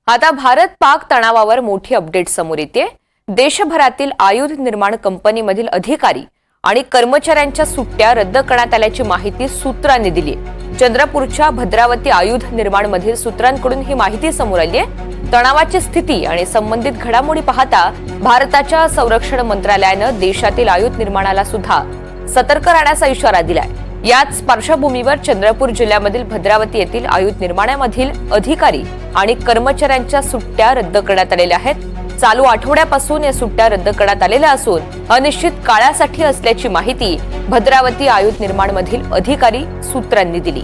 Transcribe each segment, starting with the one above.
आता भारत पाक तणावावर मोठी अपडेट समोर येते। देशभरातील आयुध निर्माण कंपनीमधील अधिकारी आणि कर्मचाऱ्यांच्या सुट्ट्या रद्द करण्यात आल्याची माहिती सूत्रांनी दिली। चंद्रपूरच्या भद्रावती आयुध निर्माण मधील सूत्रांकडून ही माहिती समोर आली आहे। तणावाची स्थिती आणि संबंधित घडामोडी पाहता भारताच्या संरक्षण मंत्रालयाने देशातील आयुध निर्माणाला सुद्धा सतर्क राहण्याचा इशारा दिलाय। याच पार्श्वभूमीवर चंद्रपूर जिल्ह्यामधील भद्रावती येथील आयुध निर्माणामधील अधिकारी आणि कर्मचाऱ्यांच्या सुट्ट्या रद्द करण्यात आलेल्या आहेत। चालू आठवड्यापासून या सुट्ट्या रद्द करण्यात आलेल्या असून अनिश्चित काळासाठी असल्याची माहिती भद्रावती आयुध निर्माण मधील अधिकारी सूत्रांनी दिली।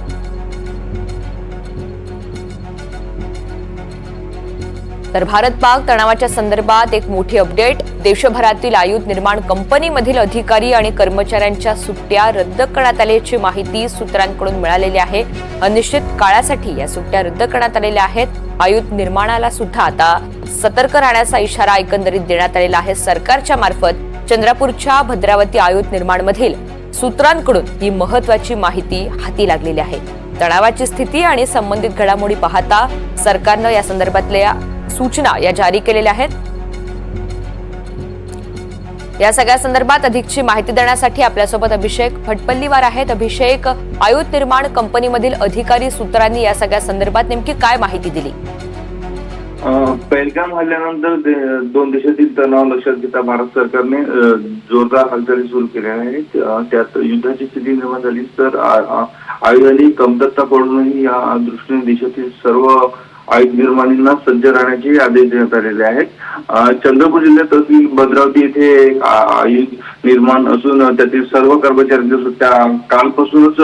तर भारत पाक तणावाच्या संदर्भात एक मोठी अपडेट। देशभरातील आयुध निर्माण कंपनीमधील अधिकारी आणि कर्मचाऱ्यांच्या सुट्ट्या रद्द करण्यात आल्याची माहिती सूत्रांकडून मिळालेली आहे। अनिश्चित काळासाठी या सुट्ट्या रद्द करण्यात आलेल्या आहेत। आयुध निर्माणाला सुद्धा आता सतर्क राहण्याचा इशारा एकंदरीत देण्यात आलेला आहे सरकारच्या मार्फत। चंद्रपूरच्या भद्रावती आयुध निर्माण मधील सूत्रांकडून ही महत्त्वाची माहिती हाती लागलेली आहे। तणावाची स्थिती आणि संबंधित घडामोडी पाहता सरकारने या संदर्भातल्या सूचना या जारी केलेल्या आहेत। या सगळ्या संदर्भात अधिकची माहिती देण्यासाठी आपल्यासोबत अभिषेक फटपल्लीवार आहेत। अभिषेक, आयुध निर्माण कंपनीमधील अधिकारी सूत्रांनी या सगळ्या संदर्भात नेमकी काय माहिती दिली? पहलगाम हल्ल्यानंतर दोन देशातील तणाव लक्षात घेता भारत सरकारने जोरदार हालचाली सुरू केल्या आहेत। त्यात युद्धाची स्थिती निर्माण झाली तर आयुधांनी कमतरता पडूनही या दृष्टीने देशातील सर्व आयुध निर्माणींना सज्ज राहण्याचे आदेश देण्यात आलेले आहेत। चंद्रपूर जिल्ह्यात भद्रावती येथे आयुध निर्माण असून त्यातील सर्व कर्मचाऱ्यांच्या सुट्ट्या कालपासूनच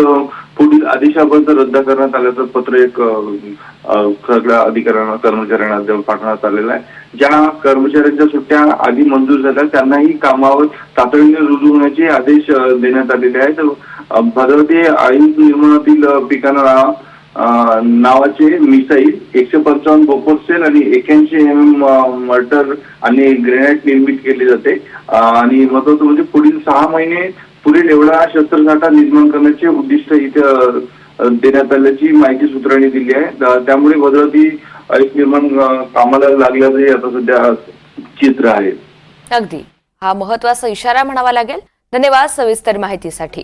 पुढील आदेशापर्यंत रद्द करण्यात आल्याचं पत्र एक सगळ्या अधिकाऱ्यांना कर्मचाऱ्यांना पाठवण्यात आलेलं आहे। ज्या कर्मचाऱ्यांच्या सुट्ट्या आधी मंजूर झाल्या त्यांनाही कामावर तातडीने रुजू होण्याचे आदेश देण्यात आलेले आहेत। भद्रावती आयुध निर्माणातील पिकांना नावाचे मिसाईल 155 बोफोर्स आणि 81 mm मर्टर आणि ग्रेनेड निर्मित केले जाते। आणि महत्वाचं म्हणजे पुढील 6 महिने पुरेल एवढा शस्त्रसाठा निर्माण करण्याचे उद्दिष्ट इथे देण्यात आल्याची माहिती सूत्रांनी दिली आहे। त्यामुळे भद्रावती आयुध निर्माण कामाला लागल्याचे आता सध्या चित्र आहे। अगदी हा महत्त्वाचा इशारा म्हणावा लागेल। धन्यवाद सविस्तर माहितीसाठी।